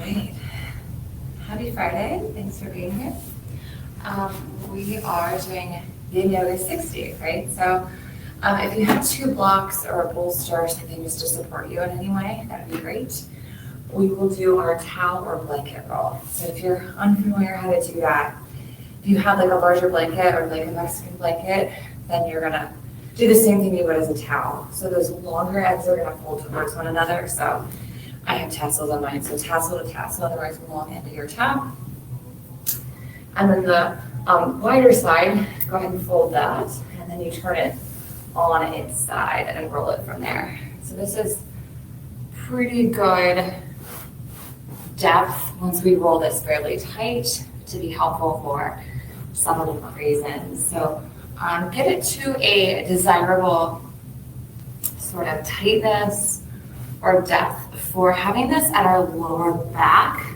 right. Happy Friday. Thanks for being here. We are doing Yin Yoga 60, right? So if you have two blocks or a bolster or something just to support you in any way, that would be great. We will do our towel or blanket roll. So if you're unfamiliar how to do that, if you have like a larger blanket or like a Mexican blanket, then you're gonna do the same thing you would as a towel. So those longer ends are gonna fold towards one another. So I have tassels on mine, so tassel to tassel, otherwise long end of your towel. And then the wider side, go ahead and fold that, and then you turn it on its side and roll it from there. So this is pretty good depth once we roll this fairly tight to be helpful for some of the reasons. So get it to a desirable sort of tightness or depth for having this at our lower back.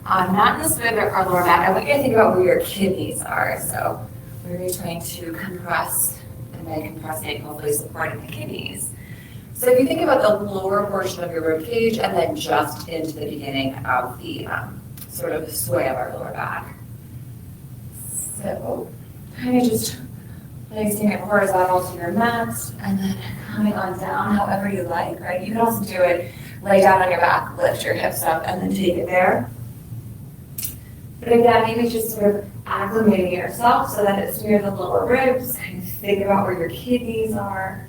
Not in the smooth or our lower back. I want you to think about where your kidneys are. So we're really trying to compress, and by compressing, hopefully supporting the kidneys. So if you think about the lower portion of your rib cage and then just into the beginning of the sort of sway of our lower back. So kind of just placing it horizontal to your mat and then coming on down however you like, right? You can also do it, lay down on your back, lift your hips up, and then take it there. But again, maybe just sort of acclimating yourself so that it's near the lower ribs. Kind of think about where your kidneys are.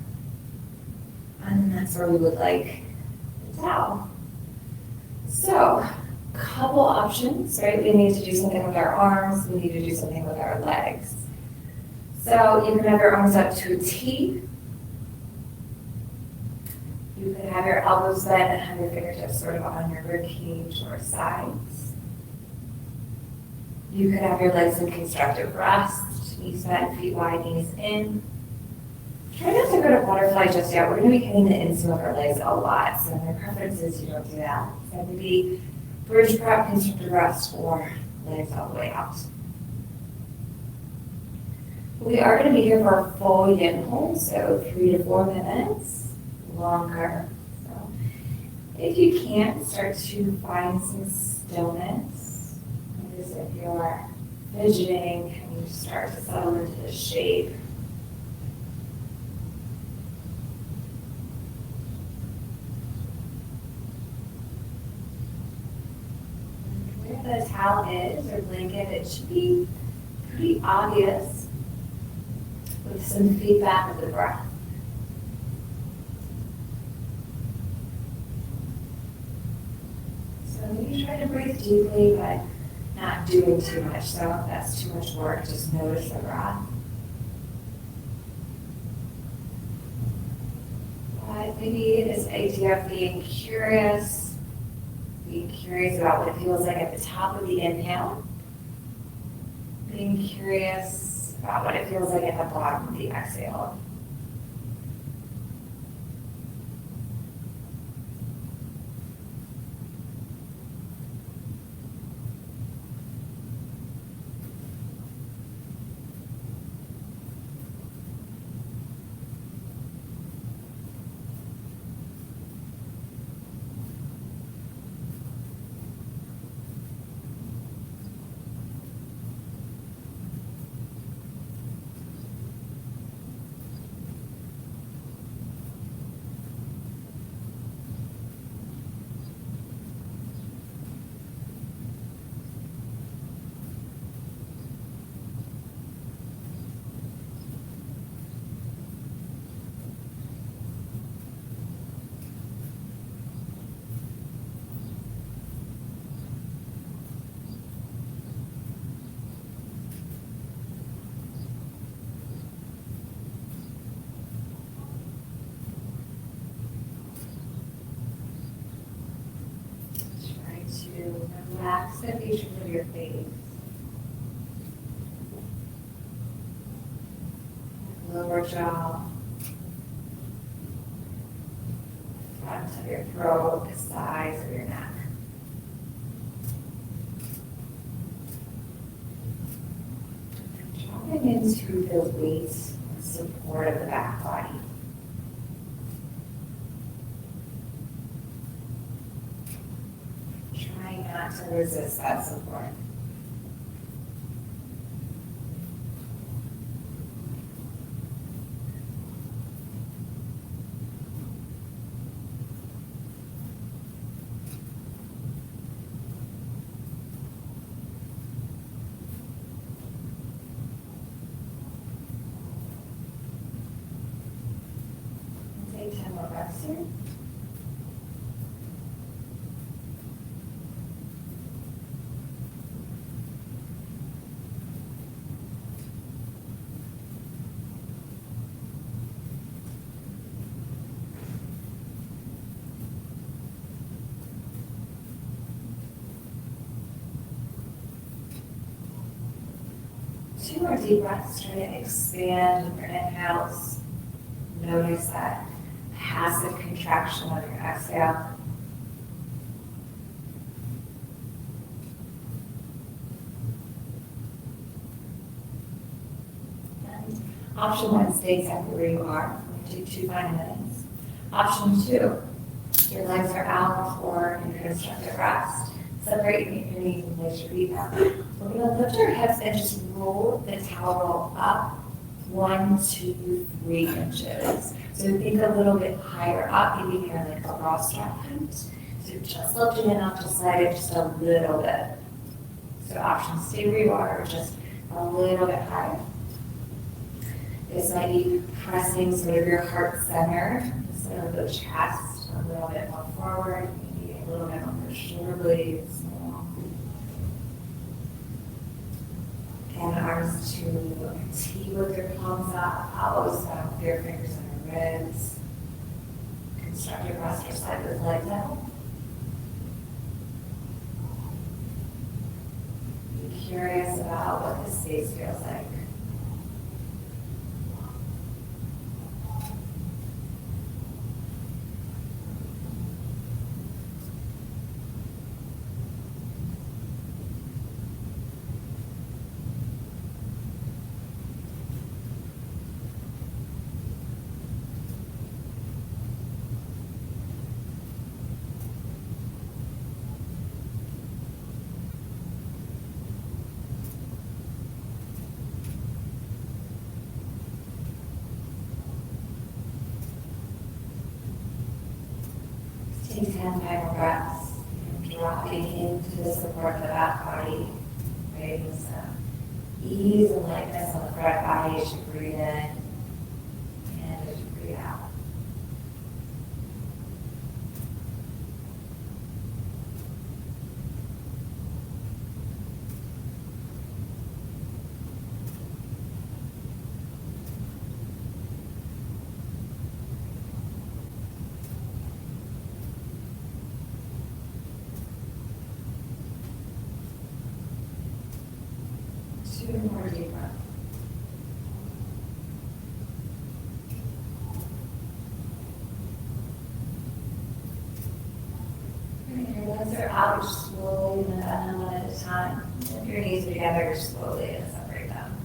And that's where we would like the towel. So, a couple options, right? We need to do something with our arms. We need to do something with our legs. So you can have your arms up to a T. You could have your elbows bent and have your fingertips sort of on your rib cage or sides. You could have your legs in constructive rest, knees bent, feet wide, knees in. Try not to go to butterfly just yet. We're going to be hitting the inseam of our legs a lot, so my preference is you don't do that. So maybe bridge prep, constructive rest, or legs all the way out. We are going to be here for a full yin hold, so 3 to 4 minutes, longer. So if you can't, start to find some stillness. Notice if you're fidgeting, can you start to settle into the shape? And where the towel is or blanket, it should be pretty obvious with some feedback of the breath. So maybe try to breathe deeply, but not doing too much. So if that's too much work, just notice the breath. But maybe this idea of being curious about what it feels like at the top of the inhale, being curious about what it feels like at the bottom of the exhale. Relax the features of your face. Lower jaw. Front of your throat, the sides of your neck. Dropping into the weight and support of the back body. not to resist that support. Take 10 more breaths here. Two more deep breaths. Try to expand your inhales. Notice that passive contraction of your exhale. And option one, stay exactly where you are. We'll do 2 final minutes. Option two, your legs are out for your constructive rest. Separate your knees and place your feet down. We're going to lift our hips and just roll the towel up 1, 2, 3 inches. So think a little bit higher up, maybe here like a cross strap. So just lifting it up to slide it just a little bit. So option stay where you are, or just a little bit higher. This might be pressing sort of your heart center instead of the chest a little bit more forward, maybe a little bit on your shoulder blades. And arms to T with your palms up, elbows down with your fingers on your ribs. Constructive rest or side with legs out. Be curious about what this space feels like. Take 10 final breaths, and dropping into the support of the back body, creating some ease and lightness on the front body as you breathe in and as you breathe out. Two more deep breaths. Bring your legs are out slowly and then one at a time. Lift your knees together slowly and separate them.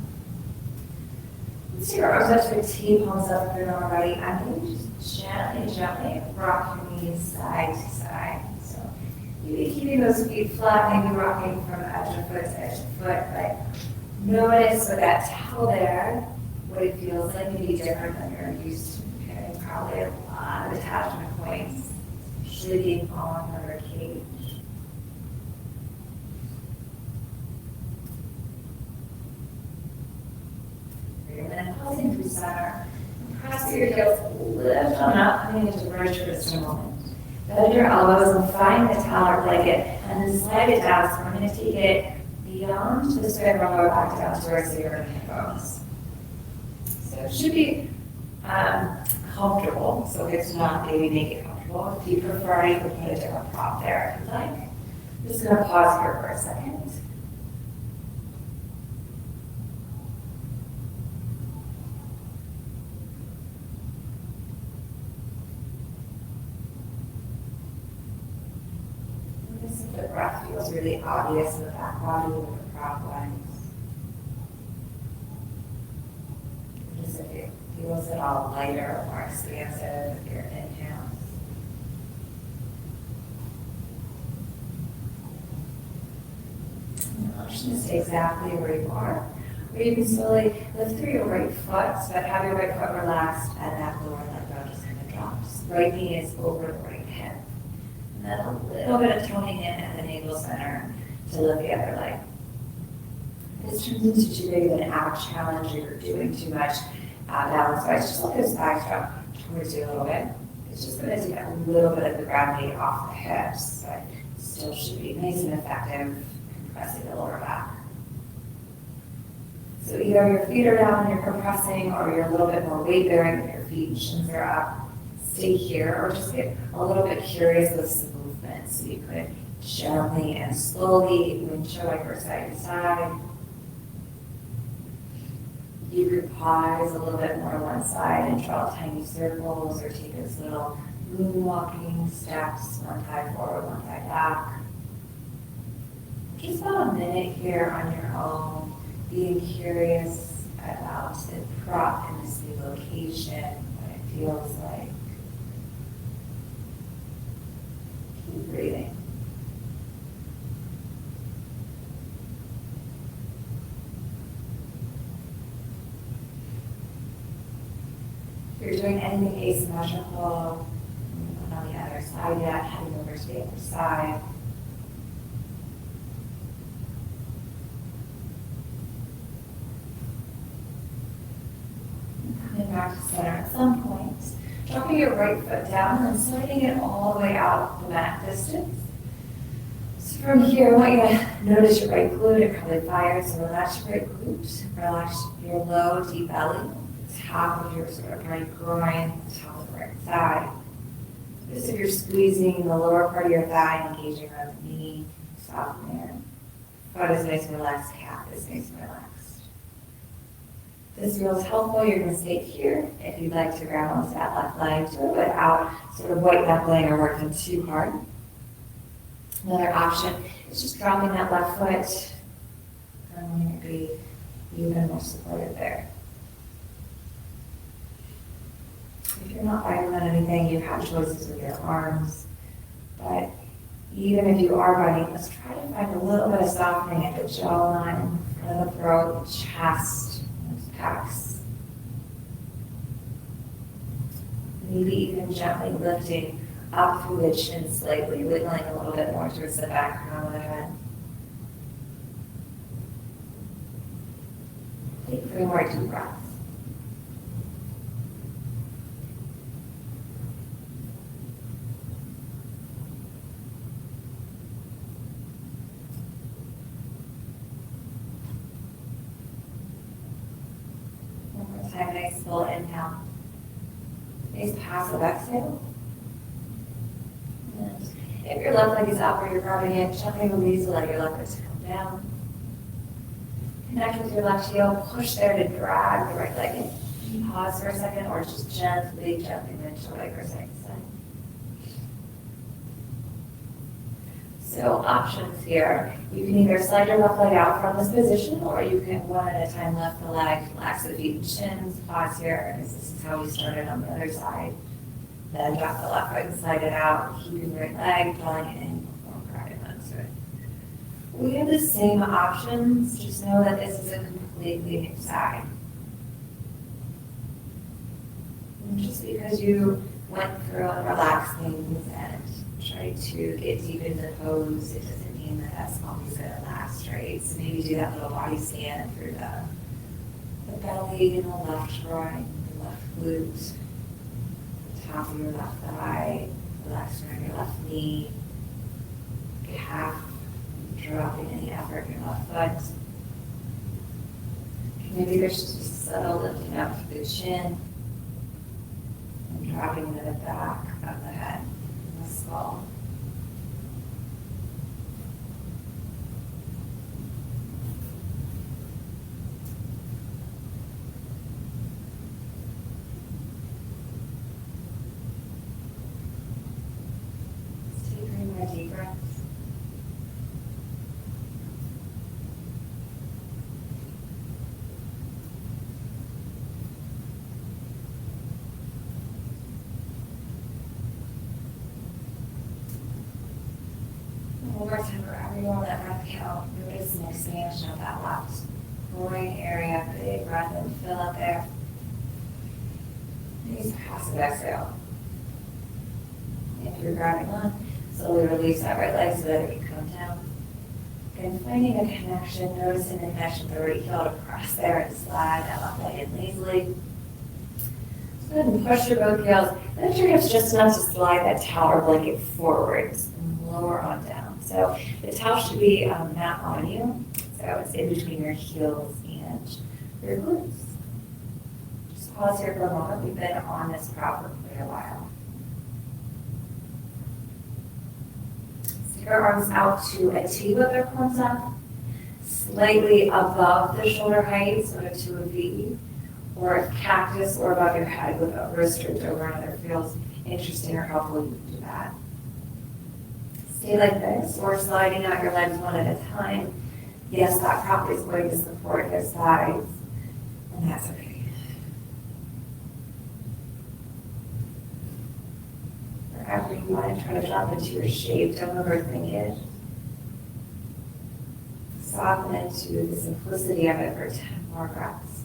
Let's take our arms up to a T, palms up if you're not already. I'm going to just gently rock your knees side to side. So you'll be keeping those feet flat, maybe rocking from edge of foot to edge of foot, but notice with that towel there, what it feels like may be different than you're used to carrying. Probably a lot of attachment points, usually being on or a cage. And then pausing through center. Press your heels, lift on up, coming into bridge for just a moment. Bend your elbows and find the towel or blanket, and then slide it down. So we're going to take it beyond the spin roller back down towards your hip bones. So it should be comfortable. So if it's not, maybe make it comfortable. If you prefer, you can put a different prop there if you like. I'm just going to pause here for a second. Notice if the breath feels really obvious in the back body or the prop lines. Notice if it feels at all lighter or more expansive with your inhale. option to stay exactly where you are. Or you can slowly lift through your right foot, but have your right foot relaxed and that lower leg bone just kind of drops. Right knee is over the right hip. And then a little bit of toning in at the navel center to lift the other leg. This turns into too big of an ab challenge or you're doing too much balance-wise. Just let those thighs drop towards you a little bit. It's just going to take a little bit of the gravity off the hips, but still should be nice and effective compressing the lower back. So either your feet are down and you're compressing, or you're a little bit more weight bearing with your feet and shins are up. Stay here, or just get a little bit curious with some movement. So you could gently and slowly windshield wiper side to side. You could pause a little bit more on one side and draw tiny circles, or take those little moonwalking steps, one thigh forward, one thigh back. Just about a minute here on your own, being curious about the prop in this new location, what it feels like. Keep breathing. If you're doing anything asymmetrical, on the other side yet, heading over to the other side. Coming back to center at some point. Dropping your right foot down and sliding it all the way out the mat distance. So from here, I want you to notice your right glute. It probably fires, so relax your right glute. Relax your low, deep belly. Top of your sort of right groin, top of the right thigh. Just if you're squeezing the lower part of your thigh, engaging around the knee, soften there. Foot is nice and relaxed, calf is nice and relaxed. This feels helpful, you're going to stay here. If you'd like to grab onto that left leg, do it without sort of white knuckling or working too hard. Another option is just dropping that left foot, and you're going to be even more supported there. If you're not biting on anything, you have choices with your arms. But even if you are biting, let's try to find a little bit of softening at the jawline, front of the throat, chest, and pecs. Maybe even gently lifting up through the chin slightly, wiggling a little bit more towards the back crown of the head. Take 3 more deep breaths. Nice full inhale. Nice passive exhale. And if your left leg is up or you're grabbing it, gently release, allow your left wrist to come down. Connect with your left heel, push there to drag the right leg in. Pause for a second, or just gently windshield wiper side to side. So options here. You can either slide your left leg out from this position, or you can one at a time lift the leg, relax the feet and shins, pause here, as this is how we started on the other side. Then drop the left leg and slide it out, keeping the right leg, drawing it in before grabbing onto it. We have the same options, just know that this is a completely new side. And just because you went through and relaxed things and try to get deep into the pose, it doesn't mean that that's always going to last, right? So maybe do that little body scan through the belly and the left groin, the left glute, the top of your left thigh, relax around your left knee, calf, dropping any effort in your left foot. Maybe there's just a subtle lifting up through the chin and dropping into the back of the head. Skull. Let's take 3 more deep breaths. one more time for everyone that breath count. Notice an expansion of that left groin area. Big breath in, fill up there. Use a passive exhale. If you're grabbing on, slowly release that right leg so that it can come down. And finding a connection, noticing the connection with the right heel to press there and slide that left leg in lazily. Go ahead and push your both heels. Lift your hips just enough to slide that towel or blanket forwards and lower on down. So the towel should be not on you. So it's in between your heels and your glutes. Just pause here for a moment. We've been on this prop for quite a while. Stick our arms out to a T with our palms up, slightly above the shoulder height, so to a V. Or a cactus, or above your head with a wrist draped over another feels interesting or helpful, you can do that. Stay like this, or sliding out your legs one at a time. Yes, that prop is going to support your sides, and that's okay. Wherever you want to try to drop into your shape, don't overthink it. Soften into the simplicity of it for 10 more breaths.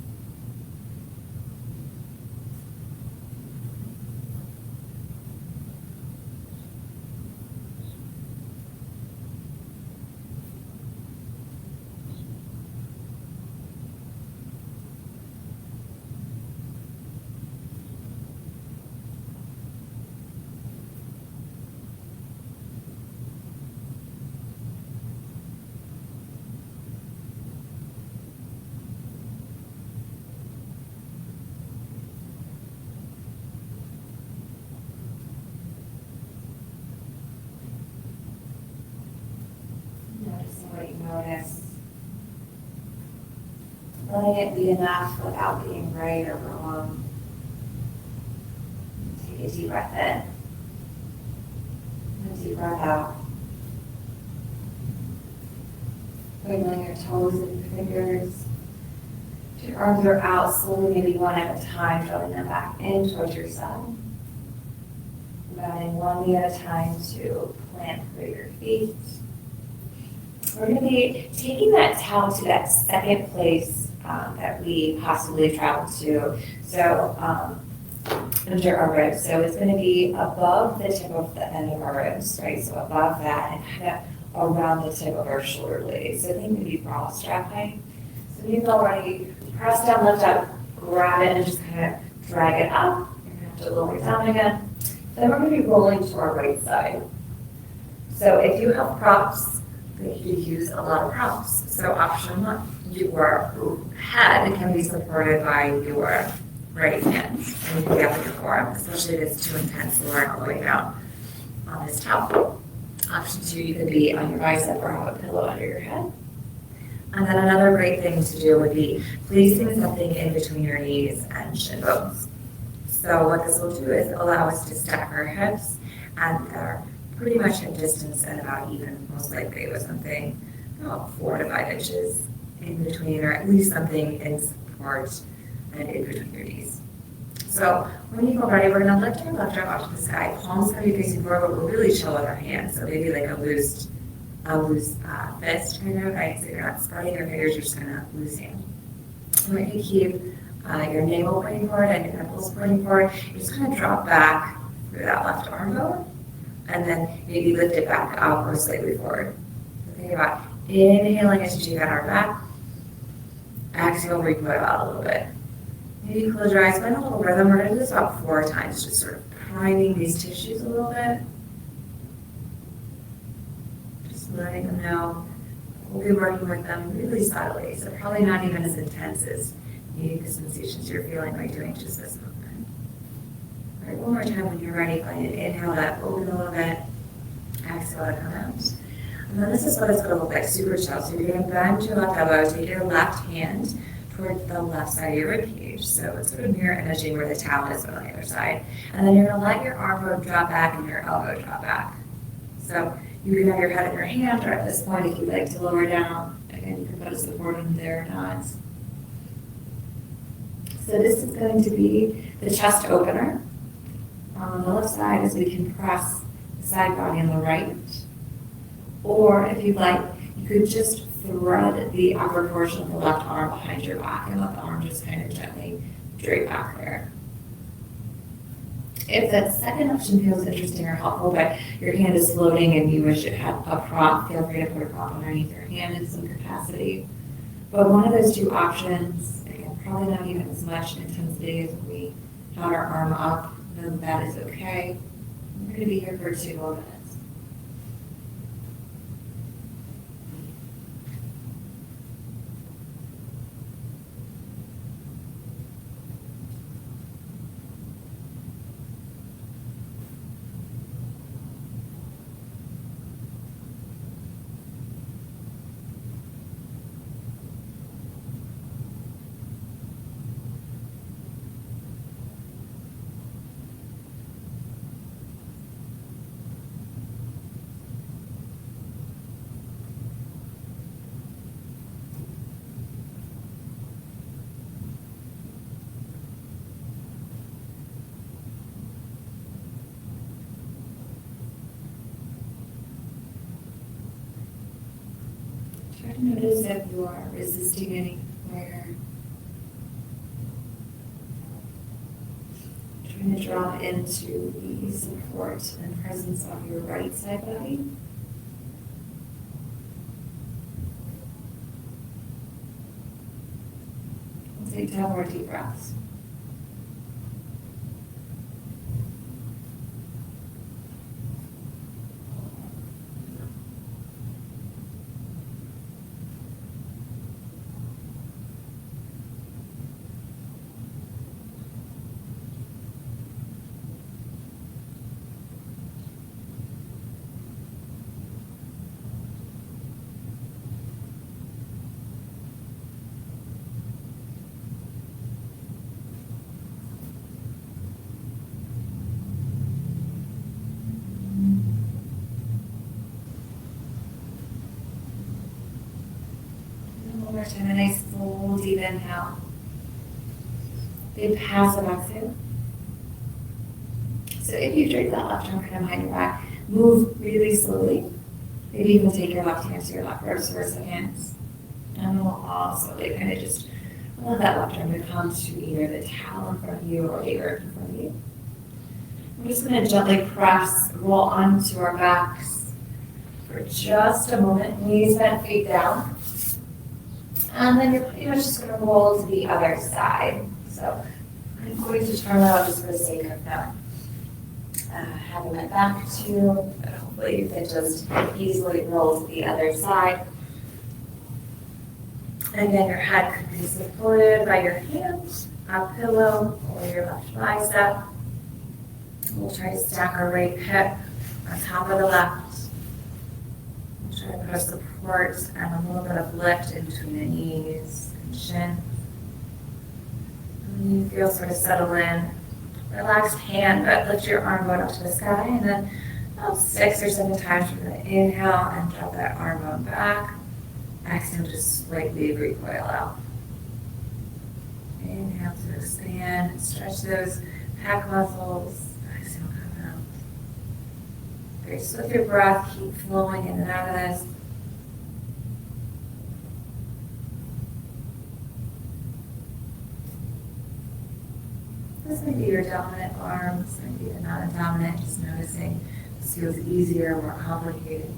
Notice. Letting it be enough without being right or wrong. Take a deep breath in. And a deep breath out. Wiggling your toes and your fingers. If your arms are out, slowly, maybe one at a time, drawing them back in towards your side. Rounding one knee at a time to plant through your feet. We're going to be taking that towel to that second place that we possibly traveled to, so under our ribs. So it's going to be above the tip of the end of our ribs, right? So above that and kind of around the tip of our shoulder blades. So think maybe bra strap height. So you've already press down, lift up, grab it, and just kind of drag it up. You're going to have to lower it down again. Then we're going to be rolling to our right side. So if you have props, you use a lot of props. So option one, your head can be supported by your right hand. And you can get with your forearm, especially if it's too intense, lower all the way down on this towel. Option two, you could be on your bicep or have a pillow under your head. And then another great thing to do would be placing something in between your knees and shin bones. So what this will do is allow us to stack our hips and our pretty much at distance and about even, most likely with something about 4 to 5 inches in between, or at least something in support and in between your knees. So when you feel ready, we're going to lift our left arm up to the sky. Palms going to be facing forward, but we're really chill with our hands. So maybe like a loose fist, kind of, right? So you're not spreading your fingers, you're just kind of loosing. And we're going to keep your navel pointing forward and your nipples pointing forward. You just kind of drop back through that left arm bone. And then maybe lift it back up or slightly forward. So think about inhaling as you take that arm back. Exhale, where you put it out a little bit. Maybe close your eyes, find a little rhythm. We're going to do this about 4 times, just sort of priming these tissues a little bit. Just letting them know we'll be working with them really subtly, so probably not even as intense as maybe the sensations you're feeling by doing just this movement. All right, one more time when you're ready, go ahead and inhale that, open a little bit, exhale to come out. And then this is what it's going to look like, super chill. So you're going to bend your left elbow, take your left hand towards the left side of your rib cage. So it's sort of mirror imaging where the towel is on the other side. And then you're going to let your arm drop back and your elbow drop back. So you can have your head in your hand, or at this point, if you'd like to lower down, again, you can put a support in there or not. So this is going to be the chest opener. On the left side, as we compress the side body on the right. Or if you'd like, you could just thread the upper portion of the left arm behind your back and let the arm just kind of gently drape back there. If that second option feels interesting or helpful, but your hand is floating and you wish it had a prop, feel free to put a prop underneath your hand in some capacity. But one of those two options, again, probably not even as much intensity as we had our arm up, then that is okay. We're going to be here for 2 more minutes. Try to notice if you are resisting anywhere. Trying to drop into the support and presence of your right side body. We'll take 10 more deep breaths. One more time, a nice full deep inhale. Big passive exhale. So if you drape that left arm kind of behind your back, move really slowly. Maybe even take your left hand to your left wrist for a second. And we'll also kind of just allow that left arm to come to either the towel in front of you or the earth in front of you. We're just going to gently press, roll onto our backs for just a moment. Knees bent, feet down. And then you're pretty much just going to roll to the other side. So I'm going to turn out just for the sake of not having my back to you, but hopefully you can just easily roll to the other side. And then your head could be supported by your hands, a pillow, or your left bicep. We'll try to stack our right hip on top of the left. We'll try to put a support and a little bit of lift in between the knees and shin. And when you feel sort of settle in, relaxed hand, but lift your arm going up to the sky, and then about 6 or 7 times we're going to inhale and drop that arm bone back. Exhale, just slightly recoil out. Inhale to expand, stretch those pec muscles. Exhale, come out. Great, just with your breath, keep flowing in and out of this. This might be your dominant arm, this might be the non-dominant, just noticing this feels easier, more complicated.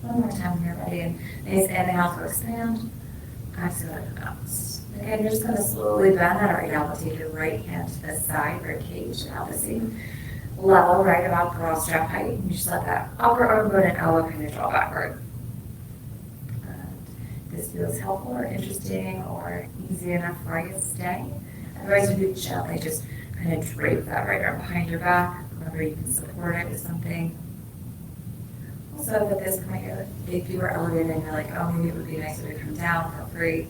One more time when you're ready, and nice inhale to expand, exhale to come out. Again, you're just going to slowly bend at a right elbow, take your right hand to the side, rib cage, about the same level, right about girl strap height, and you just let that upper arm bone and elbow kind of draw backward. This feels helpful or interesting or easy enough for you to stay. Otherwise, you could gently just kind of drape that right arm behind your back. Remember, you can support it with something. Also, if at this point, if you were elevated and you're like, oh, maybe it would be nicer to come down, feel free.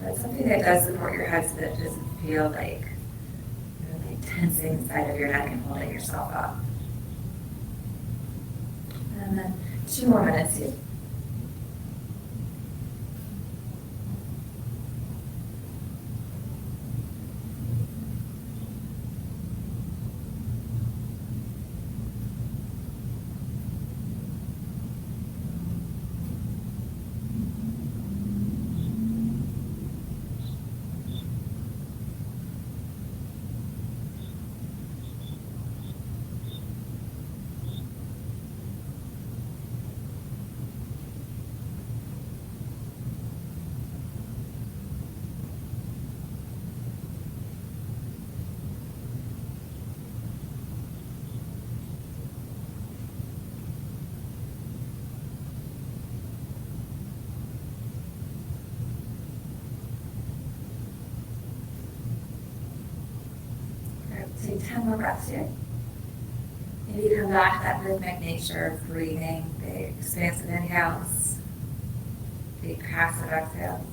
But something that does support your head so that it doesn't feel like you're like tensing the side of your neck and holding yourself up. And then 2 more minutes here. 10 more breaths here. Maybe come back to that rhythmic nature of breathing, big expansive inhales, big passive exhales.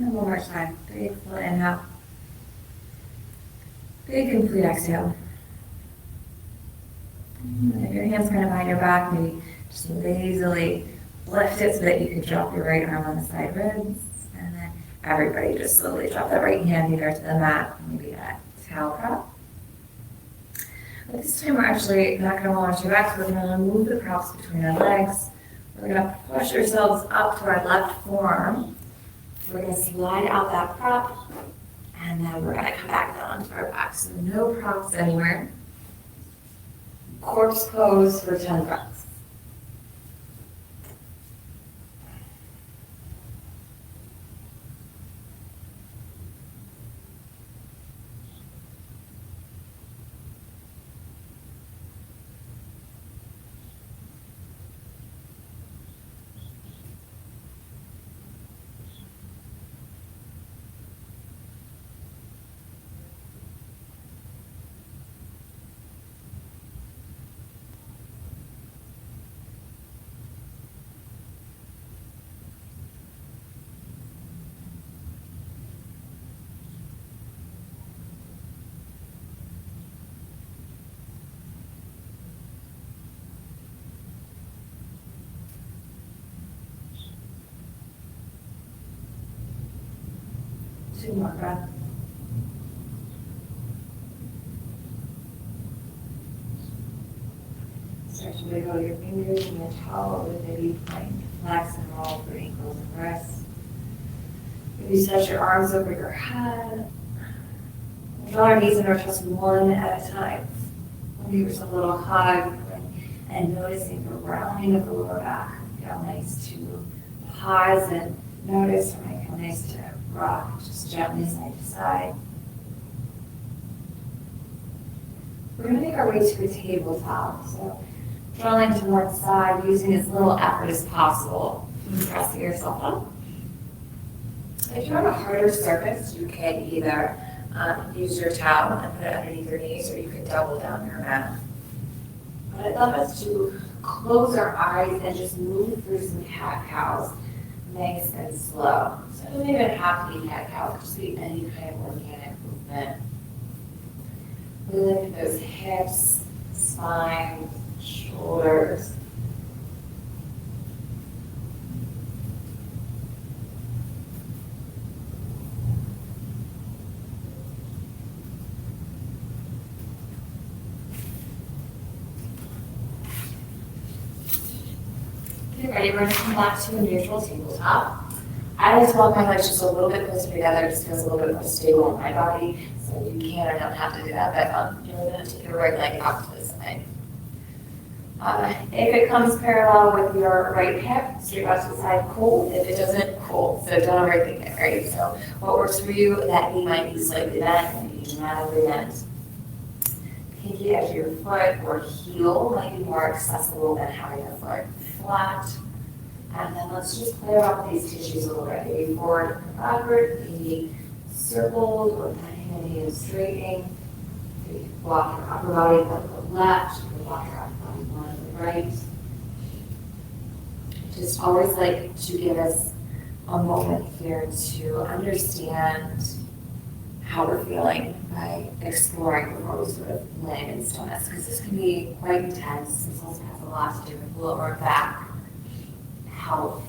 And one more time. Big full inhale. Big complete exhale. And if your hands kind of behind your back, maybe just lazily lift it so that you can drop your right arm on the side ribs. And then everybody just slowly drop that right hand either to the mat, maybe that towel prop. But this time we're actually not going to roll onto your back, so we're going to move the props between our legs. We're going to push ourselves up to our left forearm. We're going to slide out that prop, and then we're going to come back down onto our back. So no props anywhere. Corpse pose for 10 breaths. Two more breaths. Start to wiggle your fingers and your toes, maybe flex and roll for ankles and wrists. Maybe set your arms over your head. Draw our knees into our chest one at a time. Give yourself a little hug and noticing the rounding of the lower back. Feel nice to pause and notice, or might feel nice to rock just gently side to side. We're going to make our way to a tabletop. So drawing to one side, using as little effort as possible, pressing yourself up. If you're on a harder surface, you can either use your towel and put it underneath your knees, or you can double down your mat. But I'd love us to close our eyes and just move through some cat-cows, nice and slow. So it doesn't even have to be cat-cow, it could just be any kind of organic movement. We lift those hips, spine, shoulders. Okay, ready? We're going to come back to a neutral tabletop. I like to walk my legs just a little bit closer together. It just feels a little bit more stable in my body. So you can or don't have to do that, but you're going to take your right leg out to the side. If it comes parallel with your right hip, straight out to the side, cool. If it doesn't, cool. So don't overthink it, right? So what works for you, that knee might be slightly bent, maybe dramatically bent. Pinky edge of your foot or heel might be more accessible than having your foot flat. And then let's just play around with these tissues a little bit. Maybe forward or backward, maybe circled or bending and straightening. Maybe block your upper body one to the left, or block your upper body one to the right. Just always like to give us a moment here to understand how we're feeling by exploring before we sort of land in stillness, because this can be quite intense. This also has a lot to do with lower back health.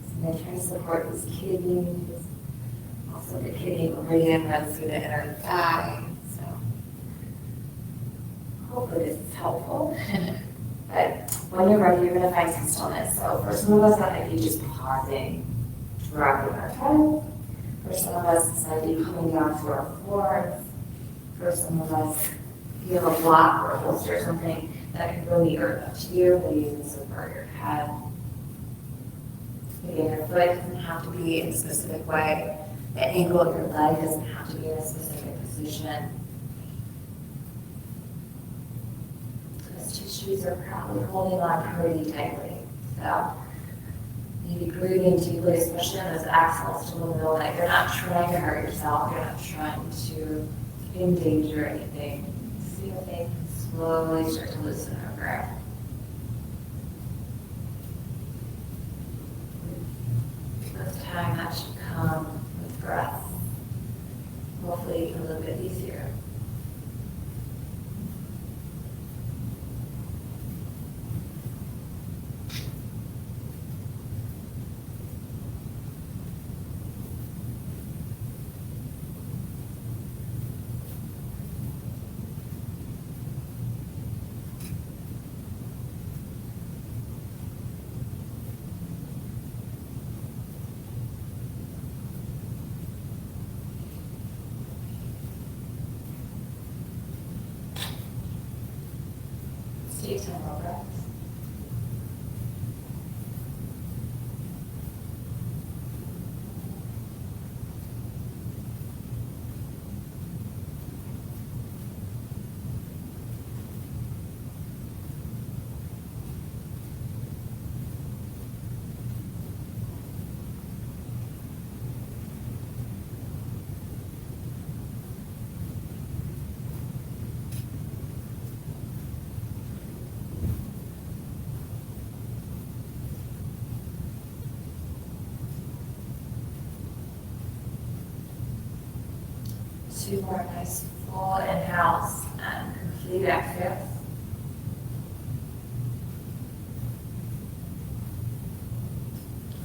So then try to support these kidneys. Also the kidney meridian runs through the inner thigh. So hopefully this is helpful. But when you're ready, you're going to find some stillness. So for some of us, that might be just pausing, dropping our head. For some of us, this might be coming down to our floor. For some of us, If you have a block or a bolster or something that can bring the earth up to you, then you can support your head. Maybe your foot doesn't have to be in a specific way. The ankle of your leg doesn't have to be in a specific position. Those tissues are probably holding on pretty tightly. So maybe breathing deeply, especially on those exhales, to know that you're not trying to hurt yourself, you're not trying to endanger anything. See if they can slowly start to loosen her grip. This time that should come with breath. Hopefully a little bit easier. Take some more breaths. Two more nice full inhales and complete exhales.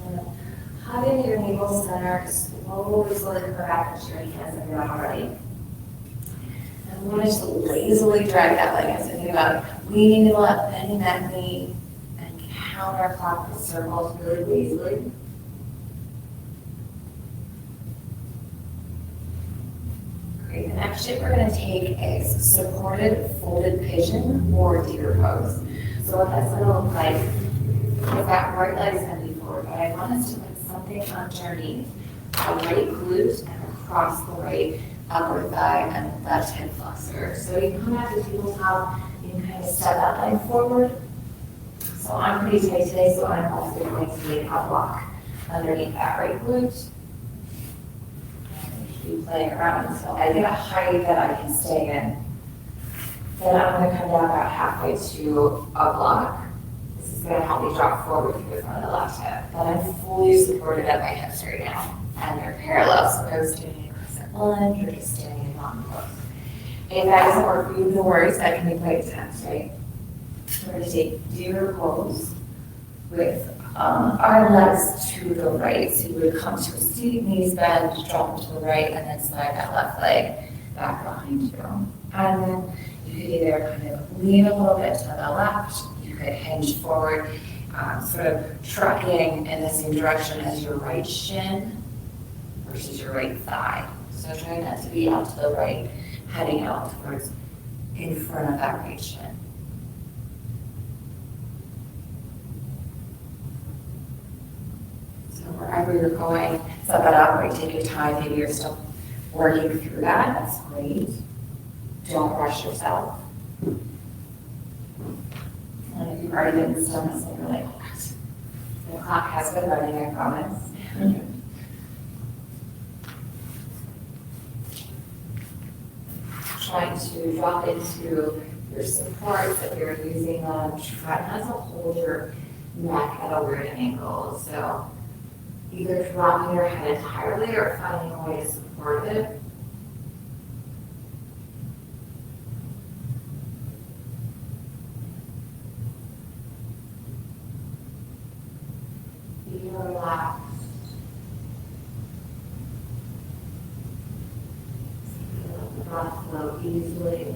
And hugging your navel center, slowly come back into your hands if you're not ready. And we want to just lazily drag that leg in. So think about leaning the left, bending that knee, and counterclockwise circles really lazily. The next shape we're going to take is supported folded pigeon or deer pose. So what that's going to look like is that right leg's going to be forward, but I want us to put something underneath the right glute and across the right upper thigh and left hip flexor. So you can come back to tabletop, you can kind of step that leg forward. So I'm pretty tight today, so I'm also going to make a block underneath that right glute. Playing around until I get a height that I can stay in. Then I'm going to come down about halfway to a block. This is going to help me drop forward through the front of the left hip. Then I'm fully supported at my hips right now. And they're parallel, so I was doing a crescent lunge or just standing in mountain pose. If that doesn't work for you, no worries, that can be quite intense, right? We're going to take deer pose with our legs to the right. So you would come to a seat, knees bend, drop to the right, and then slide that left leg back behind you. And then you could either kind of lean a little bit to the left, you could hinge forward, sort of trucking in the same direction as your right shin versus your right thigh. So try not to be out to the right, heading out towards in front of that right shin. Wherever you're going, set that up, right? Take your time. Maybe you're still working through that. That's great. Don't rush yourself. And if you've already been done this, you're like, what? The clock has been running, I promise. Trying to drop into your supports that you're using them. Try not to hold your neck at a weird angle. So either dropping your head entirely or finding a way to support it. Be relaxed. Feel the breath flow easily.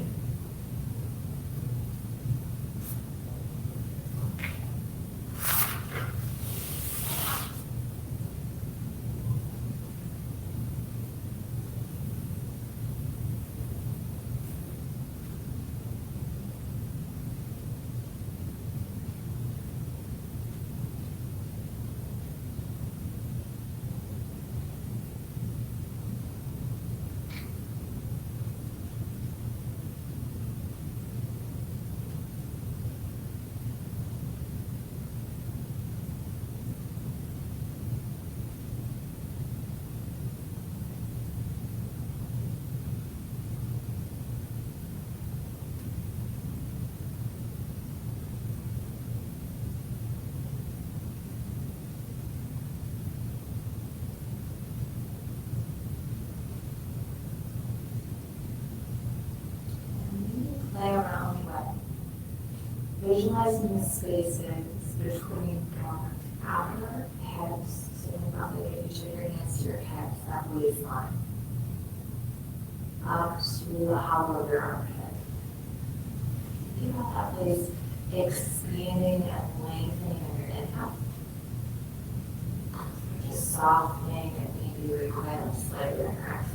visualizing the spaces between your outer hips, so think about like if you turn your hands to your hips, that waistline, up to the hollow of your armpit. Think about that place expanding and lengthening in your inhale. Just softening and maybe recoiling slightly in your exhales.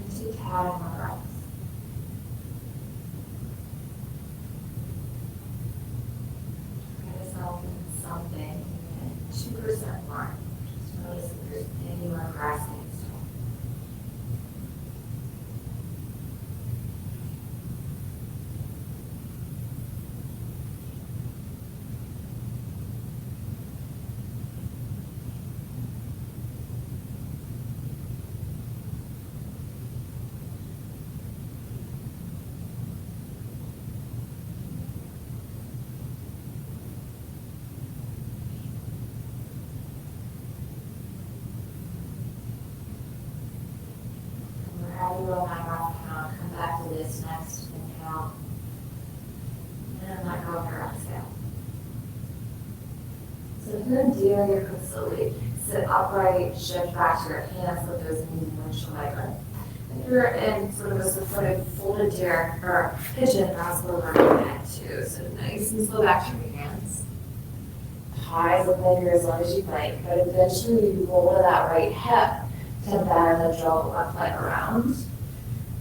And take out more breaths. Get yourself in something, 2% more. Just notice if there's any more grasping. Wherever you will my mouth count, come back to this next inhale. And let go of your exhale. So if you're doing your facility, sit upright, shift back to your hands, let those knees and windshield wiper. If you're in sort of a supported folded chair or pigeon, grasp over your head too. So nice and slow back to your hands. Pause and linger as long as you'd like, but eventually you roll to that right hip to bend and draw the left leg around.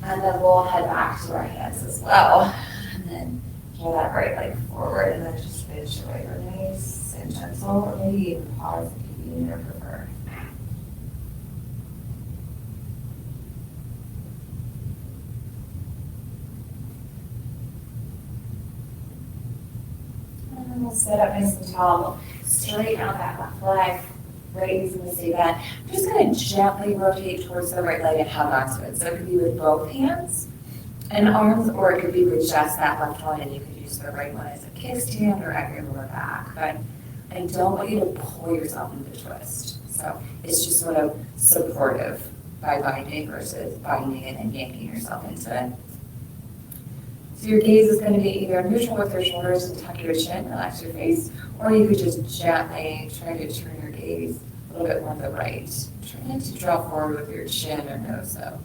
And then we'll head back to our hands as well. And then draw that right leg forward and then just finish your right or nice and gentle, or maybe even pause if you need or prefer. And then we'll sit up nice and tall. Straighten out that left leg. Right knee's gonna stay bent. I'm just gonna gently rotate towards the right leg and hug onto it. So it could be with both hands and arms, or it could be with just that left one, and you could use the right one as a kickstand or at your lower back. But I don't want you to pull yourself into the twist. So it's just sort of supportive by binding versus binding it and yanking yourself into it. So your gaze is going to be either neutral with your shoulders and tuck your chin, relax your face, or you could just gently try to turn your gaze a little bit more to the right. Try not to draw forward with your chin or nose though.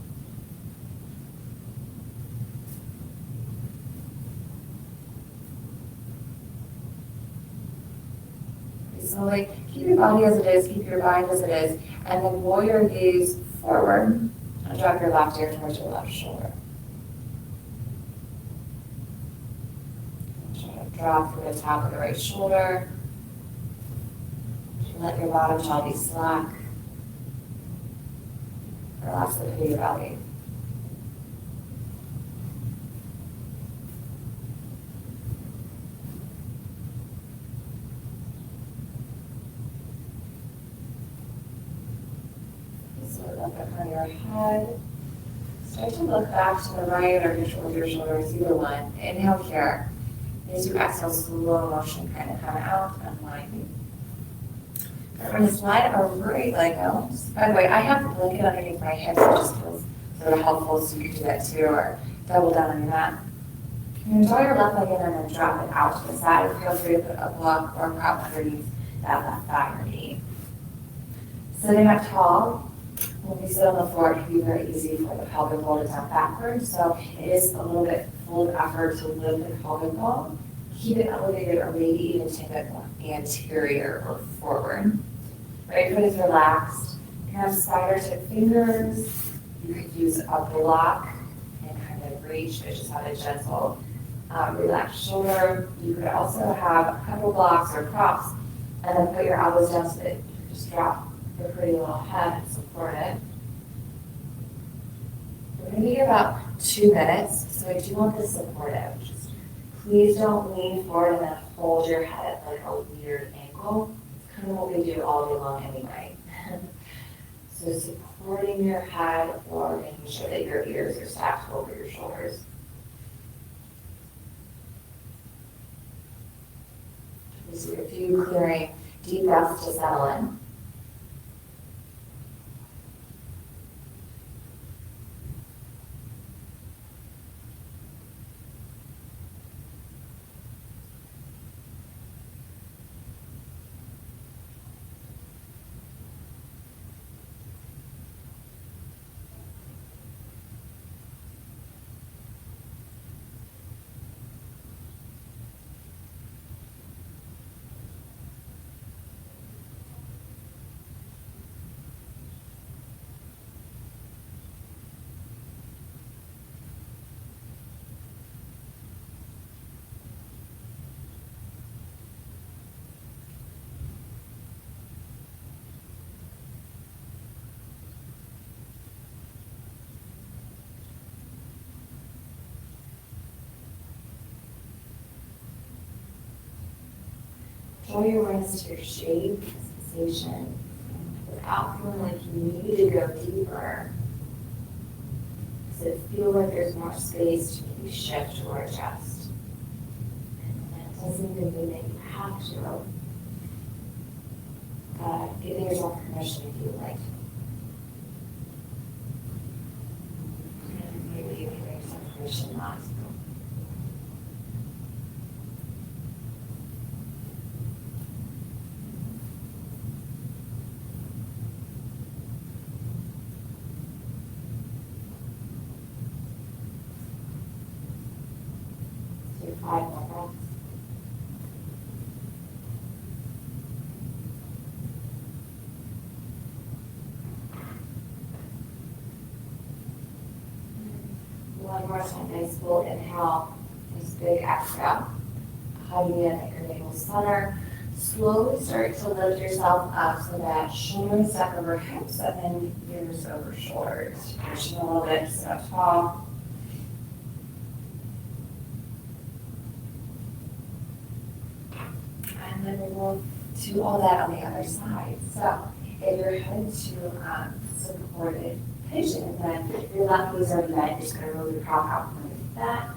Slowly keep your body as it is, keep your mind as it is, and then roll your gaze forward and drop your left ear towards your left shoulder. Drop through the top of the right shoulder. Let your bottom jaw be slack. Relax the pit of your belly. So look up on your head. Start to look back to the right or neutral with your shoulders, either one. Inhale here. As you exhale, slow motion, kind of come out, unwinding. I'm going to slide our right leg out. By the way, I have the blanket underneath my hips, which just feels sort of helpful, so you can do that too, or double down on your mat. You can draw your left leg in and then drop it out to the side. Feel free to put a block or prop underneath that left thigh or knee. Sitting up tall, when we sit on the floor, it can be very easy for the pelvic ball to dump backwards, so it is a little bit full of effort to lift the pelvic ball. Keep it elevated or maybe even tip it anterior or forward. Right foot is relaxed. You can have spider tip fingers. You could use a block and kind of reach, but just have a gentle relaxed shoulder. You could also have a couple blocks or props and then put your elbows down so that you can just drop your pretty little head and support it. We're going to be here about 2 minutes, so I do want this supportive. Please don't lean forward and then hold your head at like a weird angle. It's kind of what we do all day long anyway. So supporting your head or making sure that your ears are stacked over your shoulders. Just do a few clearing deep breaths to settle in. Draw your awareness to your shape, sensation, without feeling like you need to go deeper. Does it feel like there's more space to maybe shift or adjust? And that doesn't even mean that you have to. But giving yourself permission if you like. And maybe you can give yourself permission not to. Do 5 more breaths. One more time, nice full inhale, nice big exhale. Hugging in at your navel center. Slowly start to lift yourself up so that shoulders step over hips and then ears over shoulders. Pushing a little bit, sit up tall. And then we will do all that on the other side. So if you're headed to supported position, then your left knee's already bent. You're just going to move your prop out from underneath that.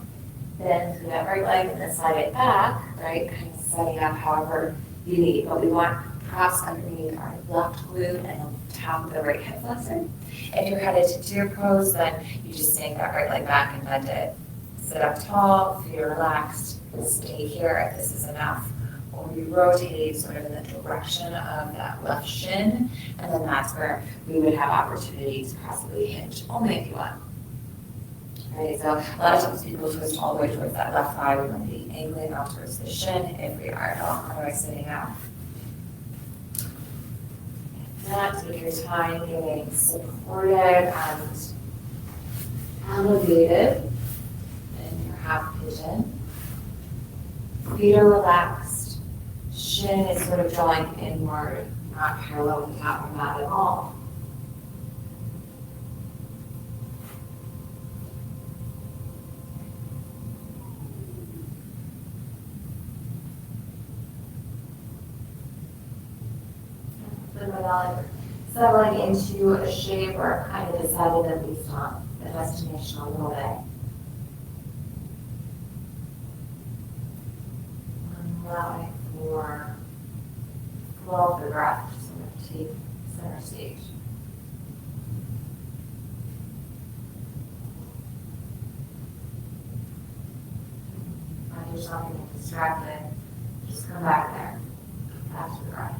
Then through that right leg and then slide it back, right? Kind of setting up however you need. But we want props underneath our left glute and on top of the right hip flexor. If you're headed to deer pose, then you just sink that right leg back and bend it. Sit up tall, feet are relaxed, stay here if this is enough. Or we rotate sort of in the direction of that left shin, and then that's where we would have opportunities to possibly hinge, only if you want. Right, so a lot of times people twist all the way towards that left thigh. We want to be angling out towards the shin if we are at all, otherwise sitting out. If not, take your time getting supported and elevated in your half pigeon. Feet are relaxed. Shin is sort of drawing inward, not parallel with the top of the mat at all. Without settling into a shape or kind of decided at least on the destination a little bit. Allowing for flow of the breath to sort of take center stage. Find yourself getting distracted, just come back there, back to the breath.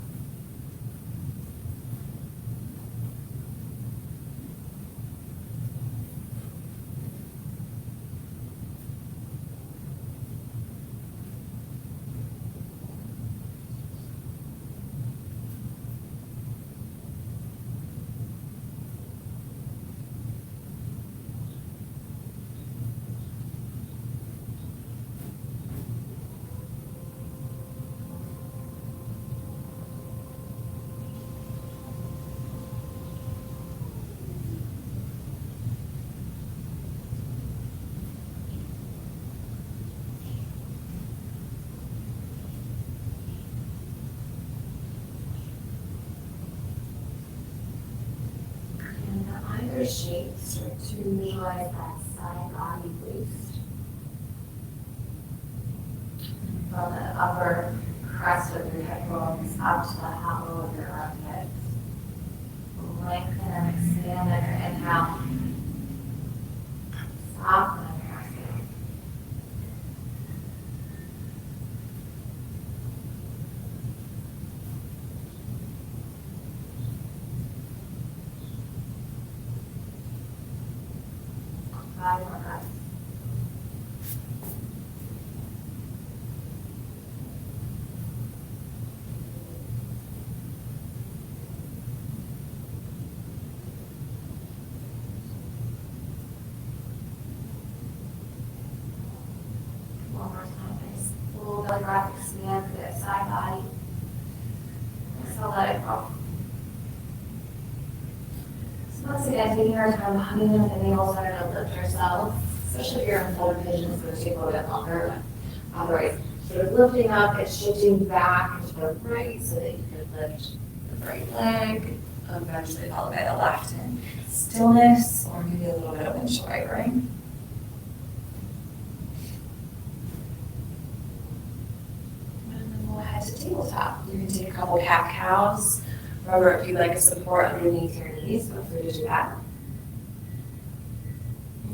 Shape, start to visualize that side body boost. From the upper crest of your hip bones up to the hollow of your armpit. Lengthen and expand on your inhale. Soften on your exhale. Five more breaths. One more time, nice full belly breath, expand through that side body. So let it go. So once again, taking our time, hugging with the nails, starting to lift ourselves, especially if you're in forward pigeon, it's going to take a little bit longer. Otherwise, sort of lifting up and shifting back into the right so that you can lift the right leg, eventually followed by the left in stillness, or maybe a little bit of windshield wipering. To tabletop. You can take a couple cat-cows. Remember, if you'd like a support underneath your knees, feel free to do that.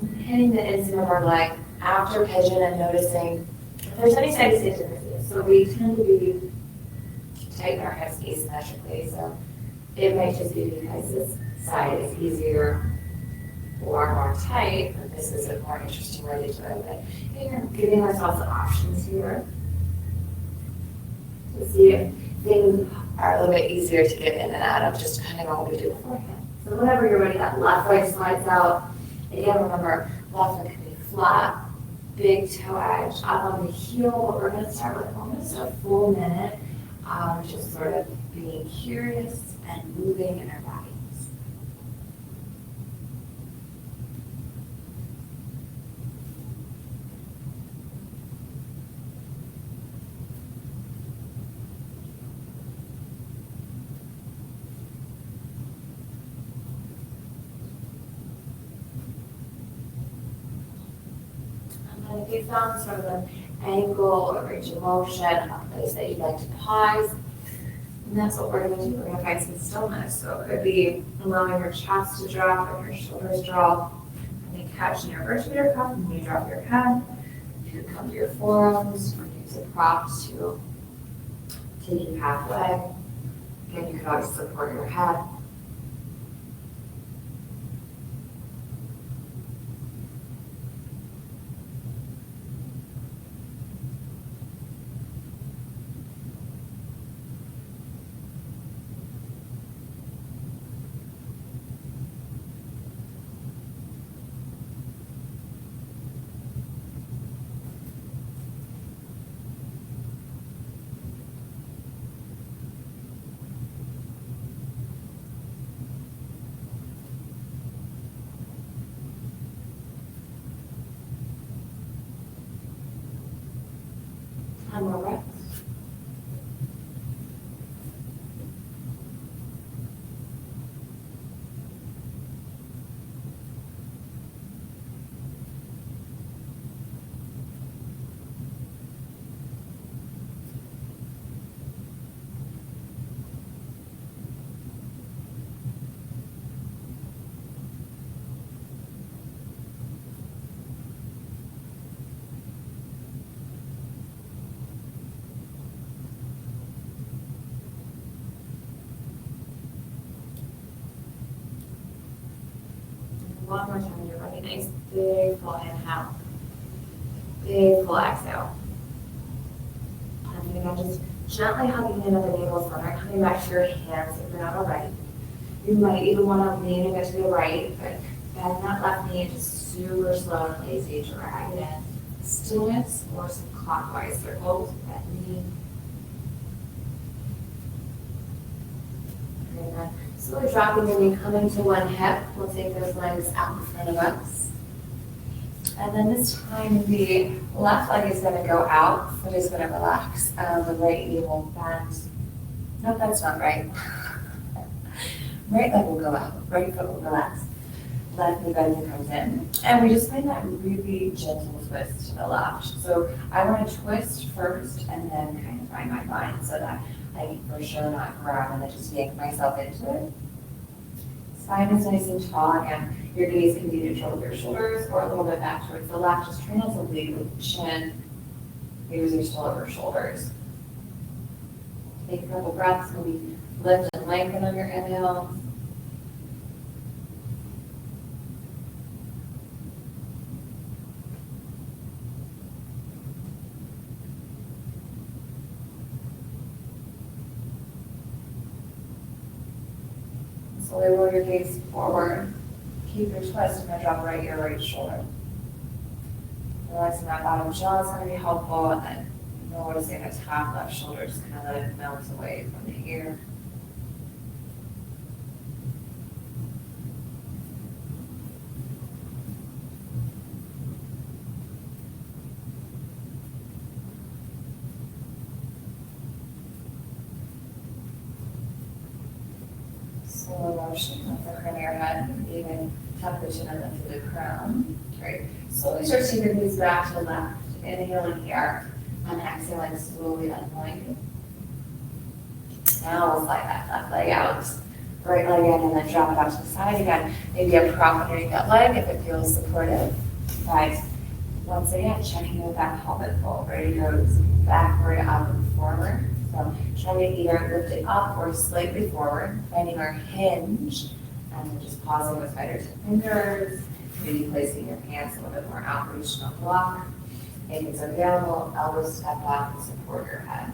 And hitting the inside of our leg after pigeon and noticing if there's any side-to-side differences. So we tend to be tight in our hips asymmetrically, so it might just be because this side is easier or more tight, but this is a more interesting way to do it. But again, giving ourselves options here. To see if things are a little bit easier to get in and out of, just depending on what we do beforehand. So whenever you're ready, that left leg slides out. Again, remember, left leg can be flat, big toe edge, up on the heel, but we're going to start with almost a full minute, just sort of being curious and moving in our bodies. And if you found sort of an angle or range of motion, a place that you'd like to pause, and that's what we're going to do. We're going to find some stillness. So it could be allowing your chest to drop and your shoulders drop, and then catching your vertebrae cuff and you drop your head. You could come to your forearms or use a prop to take you halfway. Again, you could always support your head. And more breaths. One more time, you're ready. Nice, big full inhale. Big full exhale. And again, just gently hugging in at the navel center, coming back to your hands if you're not already. You might even want to lean a bit to the right, but bend that left knee just super slow and lazy, drag it in. Stillness or some clockwise circles with that knee. And then slowly dropping the knee, coming to one hip. We'll take those legs out in front of us. And then this time the left leg is going to go out, foot is going to relax, and the right knee will bend. No, that's not right. Right leg will go out, right foot will relax. left knee bends and comes in. And we just find that really gentle twist to the left. So I want to twist first and then kind of find my bind so that I for sure not grab and then just yank myself into it. Spine is nice and tall, and your gaze can be neutral with your shoulders or a little bit back towards the left. Just try not to lead with the chin. Fingers are still over shoulders. Take a couple breaths, maybe lift and lengthen on your inhale. Slowly roll your gaze forward. Keep your twist. I'm going to drop right ear, right shoulder. Relaxing that bottom jaw is going to be helpful. And then noticing the top left shoulder, just kind of let it melt away from the ear. Slow motion with the crown of your head, even tuck the chin into the crown. Great. Slowly start to your knees back to the left. Inhaling here. And exhaling, slowly unwind. Now we'll slide that left leg out. Right leg in and then drop it out to the side again. Maybe a prop underneath that leg if it feels supportive. Guys, once again, checking with that pelvic fold. Ready goes backward, up, and forward. So try to either lift it up or slightly forward, finding our hinge, and then just pausing with fingers and fingers, maybe placing your hands a little bit more outreached on the block. If it's available, elbows step back and support your head.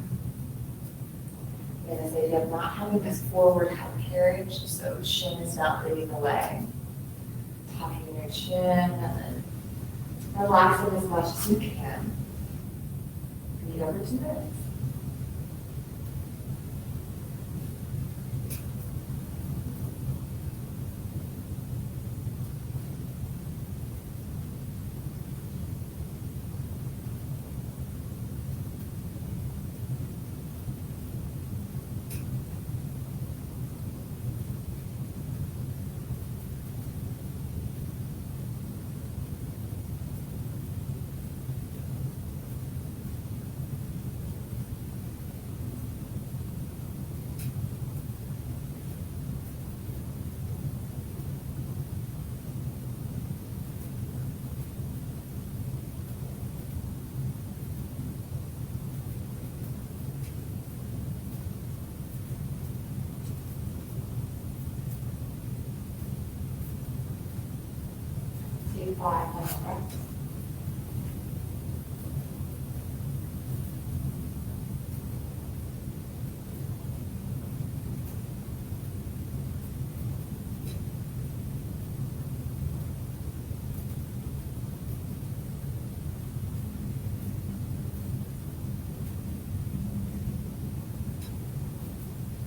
Again, this idea of not having this forward head carriage, so chin is not leading the way. Tucking your chin and then relaxing as much as you can. Feet over 2 minutes. Take 5 more breaths.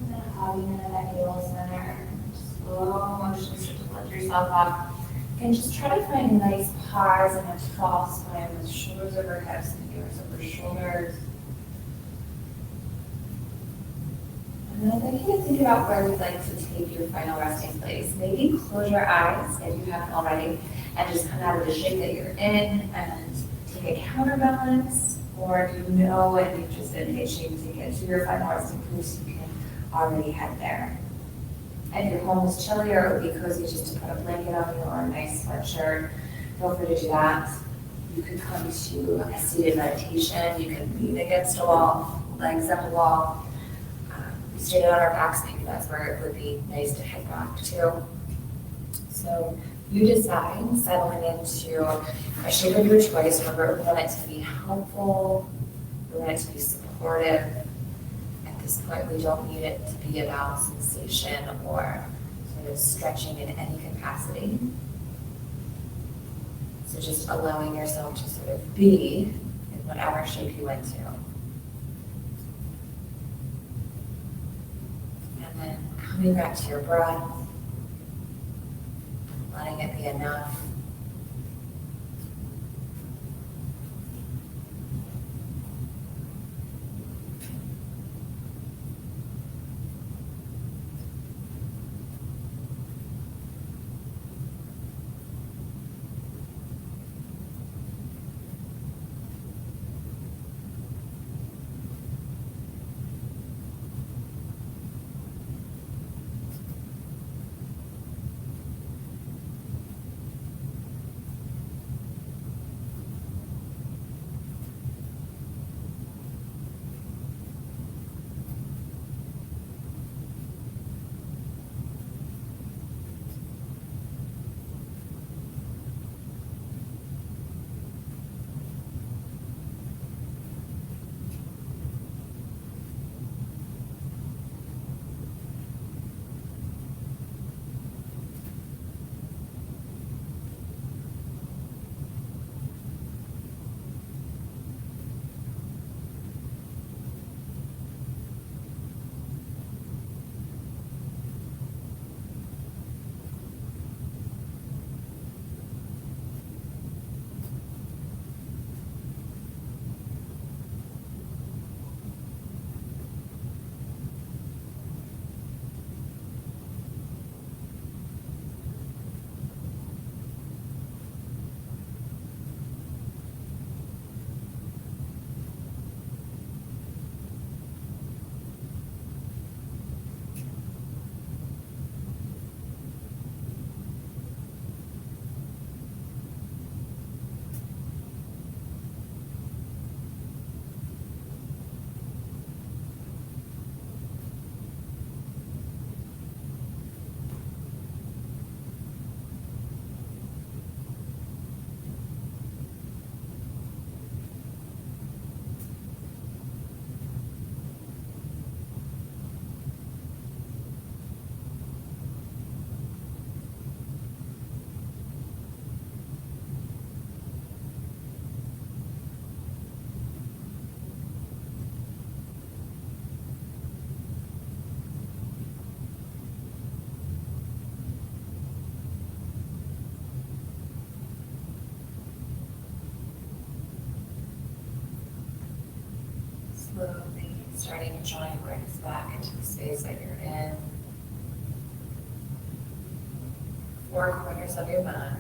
And then hugging into that heel center. Slow motion, start to lift yourself up. And just try to find a nice pause and a tall spine with shoulders over hips and ears over shoulders. And then I think you think about where you'd like to take your final resting place. Maybe close your eyes if you haven't already and just come out of the shape that you're in and take a counterbalance. Or if you know and you've just been itching to get to your final resting place, you can already head there. If your home is chilly or it would be cozy just to put a blanket on you or a nice sweatshirt, feel free to do that. You could come to a seated meditation. You can lean against a wall, legs up a wall. We straighten out our backs, maybe that's where it would be nice to head back to. So you decide, settling into a shape of your choice. Remember, we want it to be helpful, we want it to be supportive. At this point, we don't need it to be about sensation or sort of stretching in any capacity. So just allowing yourself to sort of be in whatever shape you went to. And then coming back to your breath, letting it be enough. starting to draw your awareness back into the space that you're in. Four corners of your mind.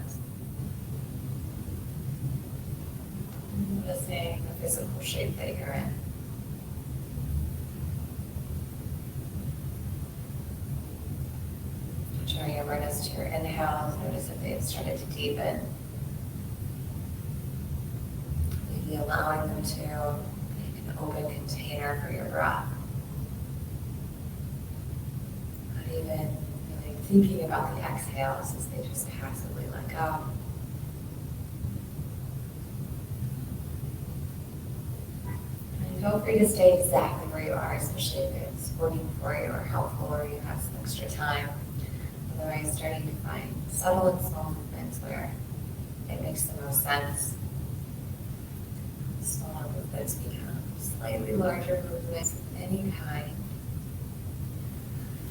Noticing the physical shape that you're in. Turning your awareness to your inhales. Notice if they've started to deepen. Maybe allowing them to make an open container for your breath. Not even really thinking about the exhales as they just passively let go. And feel free to stay exactly where you are, especially if it's working for you or helpful or you have some extra time. Otherwise, starting to find subtle and small movements where it makes the most sense. Smaller movements become slightly larger movements of any kind.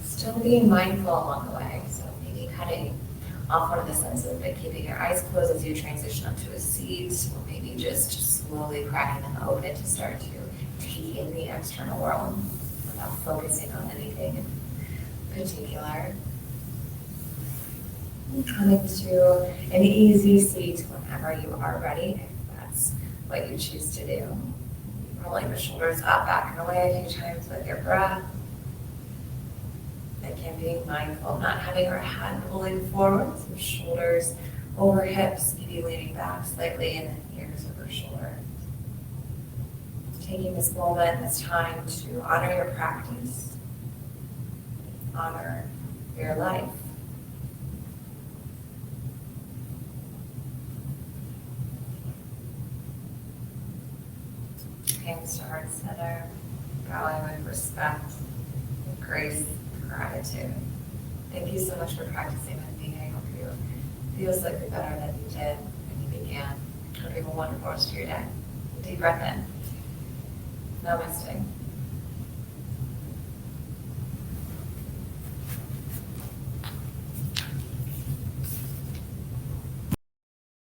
Still being mindful along the way, so maybe cutting off one of the senses, but keeping your eyes closed as you transition up to a seat, or maybe just slowly cracking them open to start to take in the external world without focusing on anything in particular. Coming to an easy seat whenever you are ready, if that's what you choose to do. Rolling the shoulders up, back, and away a few times with your breath. Again, being mindful of not having our head pulling forward, so shoulders over hips, maybe leaning back slightly, and then ears over shoulders. Taking this moment, this time to honor your practice, honor your life. Hands to heart center, bowing with respect, with grace, and gratitude. Thank you so much for practicing with me. I hope you feel slightly better than you did when you began. Hope you have a wonderful rest of your day. Deep breath in. Namaste.